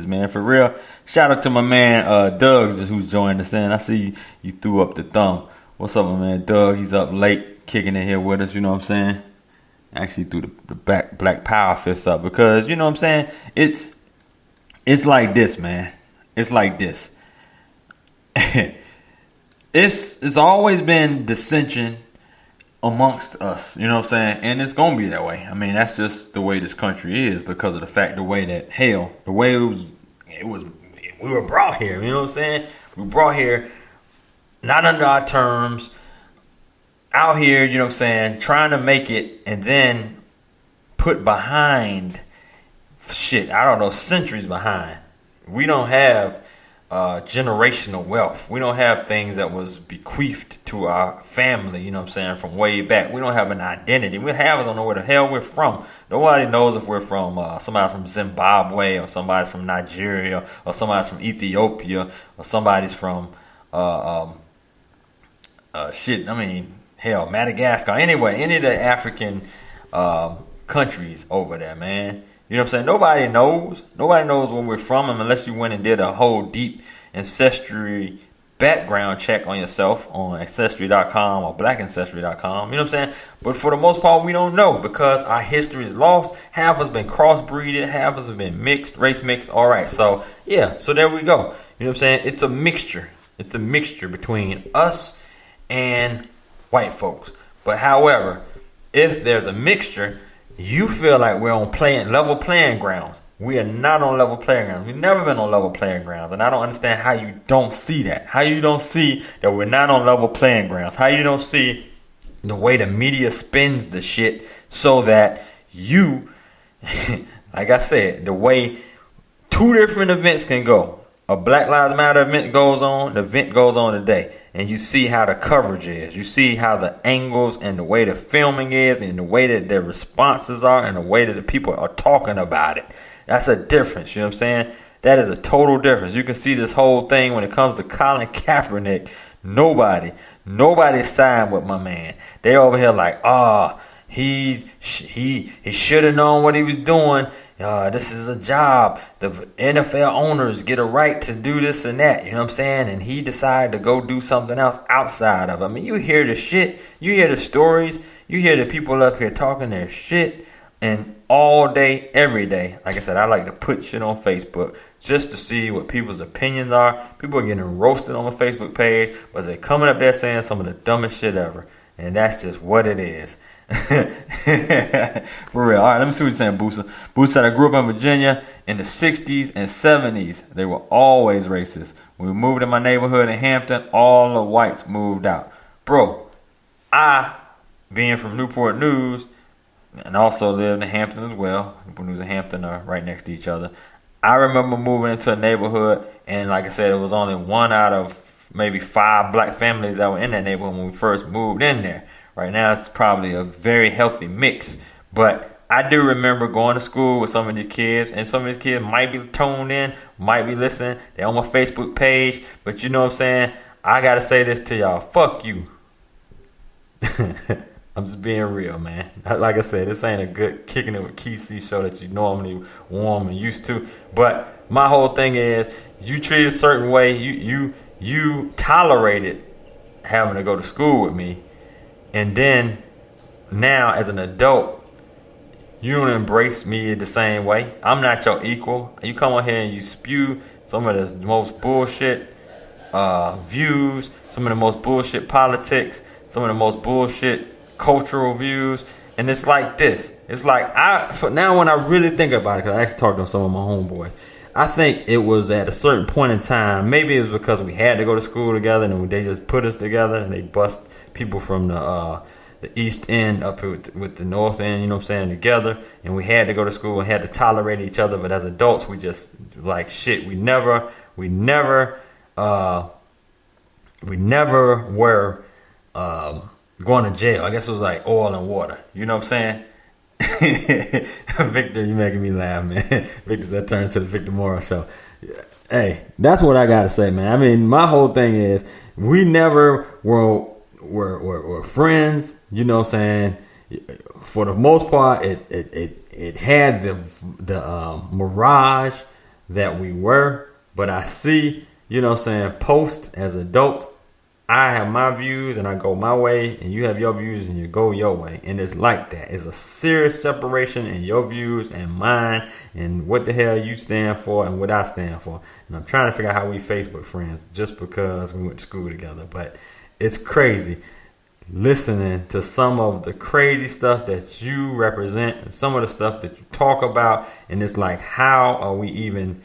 man, for real. Shout out to my man Doug, who's joined us in. I see you threw up the thumb. What's up, my man Doug? He's up late, kicking in here with us. You know what I'm saying? Actually threw the black power fist up because you know what I'm saying. It's like this, man. It's like this. It's always been dissension amongst us, you know what I'm saying? And it's gonna be that way. I mean, that's just the way this country is because of the fact, the way it was we were brought here, you know what I'm saying? We were brought here not under our terms, out here, you know what I'm saying, trying to make it and then put behind shit, I don't know, centuries behind. We don't have generational wealth. We don't have things that was bequeathed to our family, you know what I'm saying, from way back. We don't have an identity. We don't know where the hell we're from. Nobody knows if we're from somebody from Zimbabwe or somebody's from Nigeria or somebody's from Ethiopia or somebody's from Madagascar. Anyway, any of the African countries over there, man. You know what I'm saying? Nobody knows. Nobody knows where we're from unless you went and did a whole deep ancestry background check on yourself on ancestry.com or blackancestry.com. You know what I'm saying? But for the most part, we don't know because our history is lost. Half of us been crossbreeded. Half of us have been mixed, race mixed. All right. So, yeah. So there we go. You know what I'm saying? It's a mixture. It's a mixture between us and white folks. But however, if there's a mixture, you feel like we're on level playing grounds. We are not on level playing grounds. We've never been on level playing grounds. And I don't understand how you don't see that. How you don't see that we're not on level playing grounds. How you don't see the way the media spins the shit so that you, like I said, the way two different events can go. A Black Lives Matter event goes on, the event goes on today. And you see how the coverage is. You see how the angles and the way the filming is and the way that their responses are and the way that the people are talking about it. That's a difference, you know what I'm saying? That is a total difference. You can see this whole thing when it comes to Colin Kaepernick. Nobody signed with my man. They over here like, he should have known what he was doing. This is a job. The NFL owners get a right to do this and that. You know what I'm saying? And he decided to go do something else outside of it. I mean, you hear the shit. You hear the stories. You hear the people up here talking their shit. And all day, every day, like I said, I like to put shit on Facebook just to see what people's opinions are. People are getting roasted on the Facebook page, but they're coming up there saying some of the dumbest shit ever. And that's just what it is. For real. All right, let me see what you're saying, Boosa. Boosa said, I grew up in Virginia in the 60s and 70s. They were always racist. When we moved in my neighborhood in Hampton, all the whites moved out. Bro, being from Newport News, and also lived in Hampton as well. Newport News and Hampton are right next to each other. I remember moving into a neighborhood, and like I said, it was only one out of maybe 5 black families that were in that neighborhood when we first moved in there. Right now, it's probably a very healthy mix. But I do remember going to school with some of these kids, and some of these kids might be tuned in, might be listening. They're on my Facebook page. But you know what I'm saying? I got to say this to y'all. Fuck you. I'm just being real, man. Like I said, this ain't a good Kicking It with Kysii show that you normally warm and used to. But my whole thing is, you treat a certain way. You tolerated having to go to school with me. And then now as an adult, you don't embrace me the same way. I'm not your equal. You come on here and you spew some of the most bullshit views, some of the most bullshit politics, some of the most bullshit cultural views. And it's like this. It's like, now when I really think about it, because I actually talked to some of my homeboys, I think it was at a certain point in time, maybe it was because we had to go to school together and they just put us together and they bust people from the east end up with the north end, you know what I'm saying, together. And we had to go to school and had to tolerate each other. But as adults, we just like shit. We never were going to jail. I guess it was like oil and water. You know what I'm saying? Victor, you making me laugh, man. Victor said turn to the Victor Morrow show. Hey, that's what I gotta say, man. I mean, my whole thing is we never were friends. You know what I'm saying? For the most part, it had the mirage, that we were. But I see, posts as adults. I have my views and I go my way, and you have your views and you go your way. And it's like that. It's a serious separation in your views and mine, and what the hell you stand for and what I stand for. And I'm trying to figure out how we Facebook friends just because we went to school together. But it's crazy listening to some of the crazy stuff that you represent and some of the stuff that you talk about. And it's like, how are we even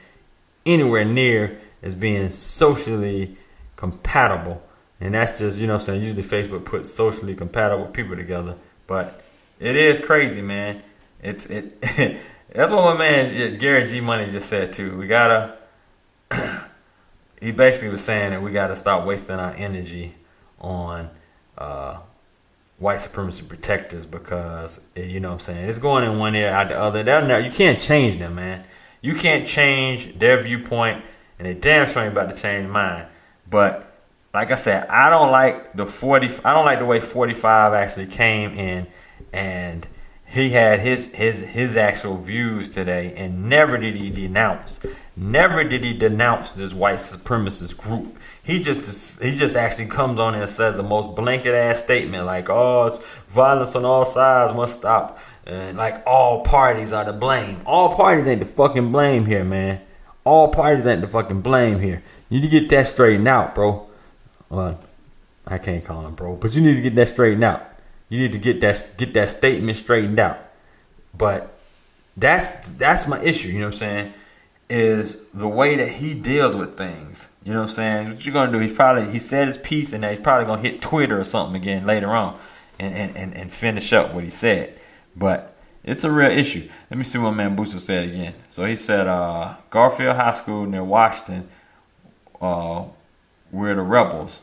anywhere near as being socially compatible? And that's just, usually Facebook puts socially compatible people together. But it is crazy, man. That's what my man Gary G Money just said too. We gotta he basically was saying that we gotta stop wasting our energy on white supremacy protectors, because it's going in one ear out the other. You can't change them, man. You can't change their viewpoint, and they damn sure ain't about to change mine. But like I said, I don't like the way 45 actually came in, and he had his actual views today, and never did he denounce this white supremacist group. He just actually comes on and says the most blanket ass statement like, oh, it's violence on all sides must stop, and like all parties are to blame. All parties ain't the fucking blame here, man. All parties ain't the fucking blame here. You need to get that straightened out, bro. Well, I can't call him bro, but you need to get that straightened out. You need to get that statement straightened out. But that's my issue, you know what I'm saying, is the way that he deals with things. You know what I'm saying? What you're gonna do, he said his piece, and he's probably gonna hit Twitter or something again later on and finish up what he said. But it's a real issue. Let me see what man Booster said again. So he said Garfield High School near Washington, we're the rebels.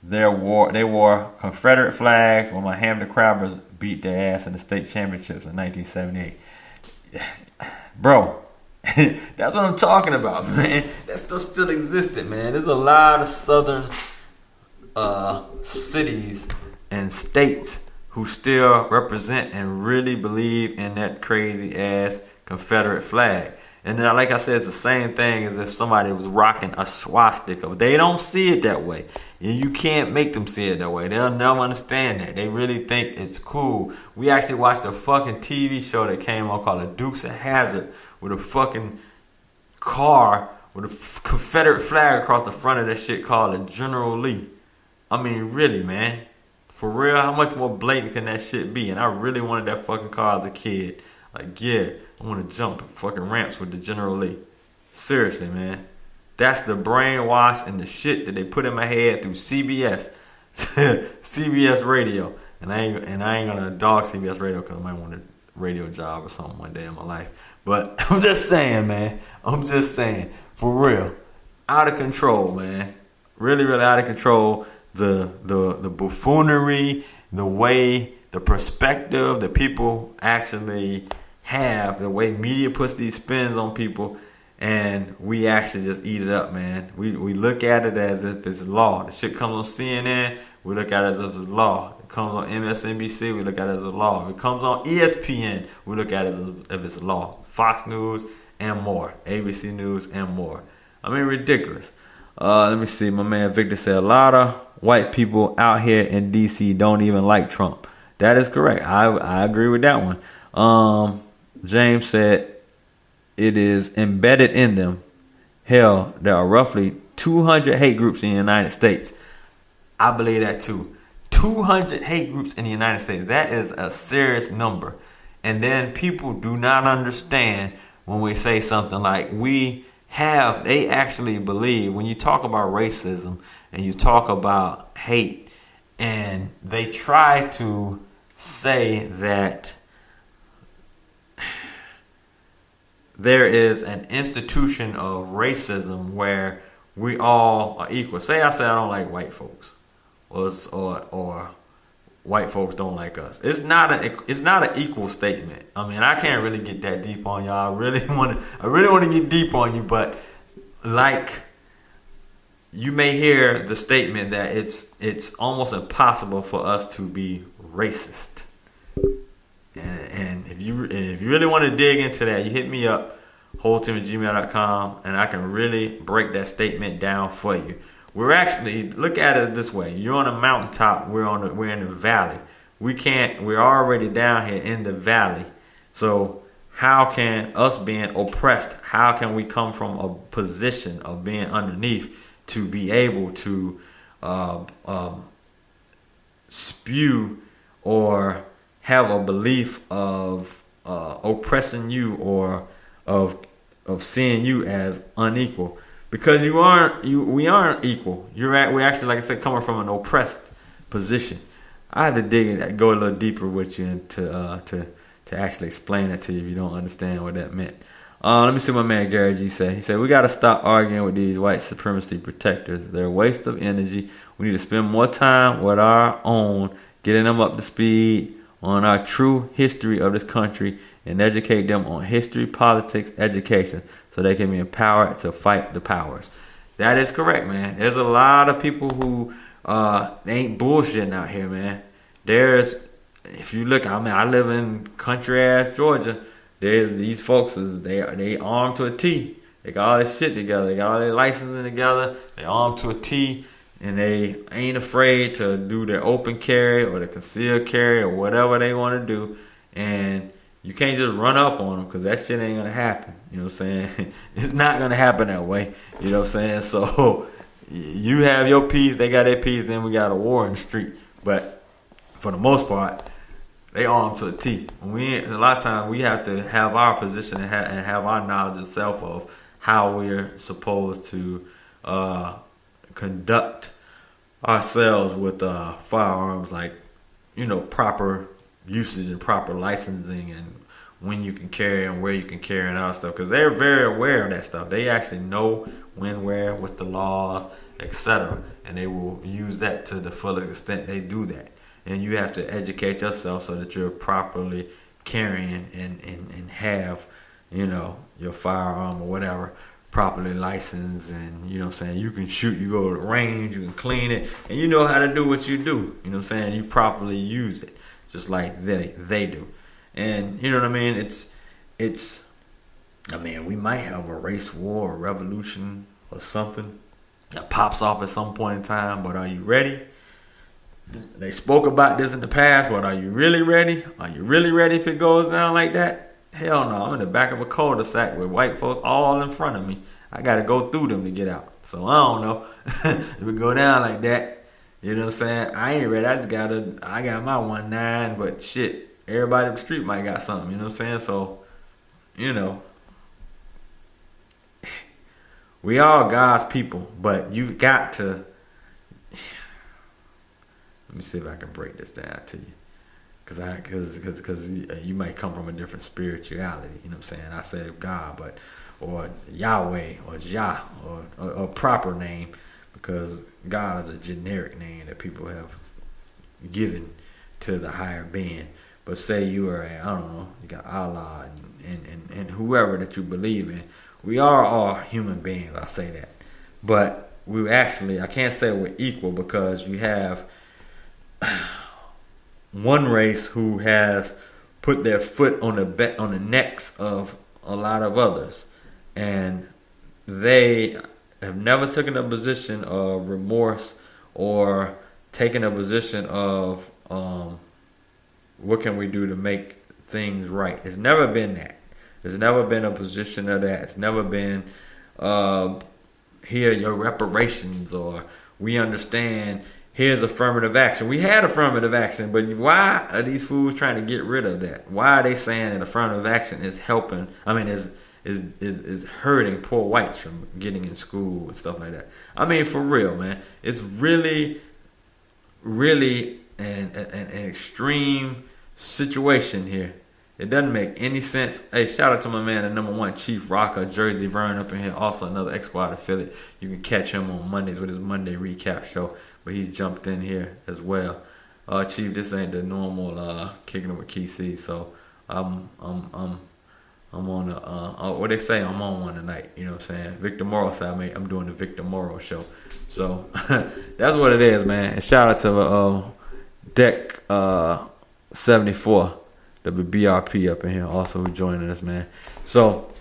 They wore Confederate flags when my Hampton Crabbers beat their ass in the state championships in 1978. Bro, that's what I'm talking about, man. That stuff still existed, man. There's a lot of southern cities and states who still represent and really believe in that crazy ass Confederate flag. And then, like I said, it's the same thing as if somebody was rocking a swastika. They don't see it that way. And you can't make them see it that way. They'll never understand that. They really think it's cool. We actually watched a fucking TV show that came on called The Dukes of Hazzard, with a fucking car with a Confederate flag across the front of that shit called a General Lee. I mean, really, man. For real, how much more blatant can that shit be? And I really wanted that fucking car as a kid. Like, yeah, I want to jump fucking ramps with the General Lee. Seriously, man. That's the brainwash and the shit that they put in my head through CBS. CBS radio. And I ain't gonna dog CBS radio because I might want a radio job or something one day in my life. But I'm just saying, man. I'm just saying. For real. Out of control, man. Really, really out of control. The buffoonery, the way, the perspective that people actually have, the way media puts these spins on people, and we actually just eat it up, man. We look at it as if it's law. The shit comes on CNN, we look at it as if it's law. It comes on MSNBC, we look at it as a law. If it comes on ESPN, we look at it as if it's law. Fox News and more. ABC News and more. I mean, ridiculous. Let me see. My man Victor said a lot of white people out here in D.C. don't even like Trump. That is correct. I agree with that one. James said it is embedded in them. Hell, there are roughly 200 hate groups in the United States. I believe that too. 200 hate groups in the United States. That is a serious number. And then people do not understand when we say something like they actually believe when you talk about racism and you talk about hate, and they try to say that there is an institution of racism where we all are equal. Say I don't like white folks, or white folks don't like us. It's not an equal statement. I mean, I can't really get that deep on y'all. I really want to get deep on you, but like, you may hear the statement that it's almost impossible for us to be racist. And if you really want to dig into that, you hit me up. wholeteam@gmail.com, and I can really break that statement down for you. We're actually, look at it this way: you're on a mountaintop, we're in the valley. We're already down here in the valley. So how can us being oppressed, how can we come from a position of being underneath to be able to spew or have a belief of oppressing you or of seeing you as unequal? Because we aren't equal. We're actually, like I said, coming from an oppressed position. I had to dig in, go a little deeper with you to actually explain it to you if you don't understand what that meant. Let me see what my man Gary G said. He said, we got to stop arguing with these white supremacy protectors. They're a waste of energy. We need to spend more time with our own, getting them up to speed on our true history of this country and educate them on history, politics, education, so they can be empowered to fight the powers. That is correct, man. There's a lot of people who they ain't bullshitting out here, man. If you look, I live in country ass Georgia. There's these folks, they armed to a T. They got all this shit together. They got all their licensing together. They armed to a T, and they ain't afraid to do their open carry or the concealed carry or whatever they want to do. And you can't just run up on them because that shit ain't gonna happen. You know what I'm saying? It's not gonna happen that way. You know what I'm saying? So you have your piece, they got their piece, then we got a war in the street. But for the most part, they armed to a T. A lot of times we have to have our position and have our knowledge of self of how we're supposed to conduct ourselves with firearms, like, you know, proper usage and proper licensing and when you can carry and where you can carry and all that stuff. Because they're very aware of that stuff. They actually know when, where, what's the laws, etc. And they will use that to the fullest extent. They do that. And you have to educate yourself so that you're properly carrying and have, you know, your firearm or whatever properly licensed. And, you know what I'm saying, you can shoot, you go to the range, you can clean it, and you know how to do what you do. You know what I'm saying? You properly use it just like they do. And, you know what I mean? We might have a race war or revolution or something that pops off at some point in time, but are you ready? They spoke about this in the past, but are you really ready? Are you really ready if it goes down like that? Hell no. I'm in the back of a cul-de-sac with white folks all in front of me. I got to go through them to get out. So I don't know. If it go down like that, you know what I'm saying? I ain't ready. I got my 1.9, but shit, everybody on the street might got something. You know what I'm saying? So, you know, we all God's people, but you got to. Let me see if I can break this down to you, because you might come from a different spirituality. You know what I'm saying? I said God, but or Yahweh or Jah or a proper name, because God is a generic name that people have given to the higher being. But say you are you got Allah and whoever that you believe in. We are all human beings. I say that, but I can't say we're equal, because you have one race who has put their foot on the necks of a lot of others, and they have never taken a position of remorse or taken a position of what can we do to make things right. It's never been that. There's never been a position of that. It's never been here your reparations, or we understand. Here's affirmative action. We had affirmative action, but why are these fools trying to get rid of that? Why are they saying that affirmative action is helping? Is hurting poor whites from getting in school and stuff like that? I mean, for real, man. It's really, really an extreme situation here. It doesn't make any sense. Hey, shout out to my man, the number one Chief Rocker, Jersey Vern up in here. Also another X Squad affiliate. You can catch him on Mondays with his Monday recap show. But he's jumped in here as well. Chief, this ain't the normal Kicking It with Kysii, so I'm on what they say, I'm on one tonight. You know what I'm saying? Victor Morrow said I'm doing the Victor Morrow show. So that's what it is, man. And shout out to Deck 74, the BRP up in here, also who joining us, man. So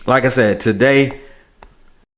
like I said, today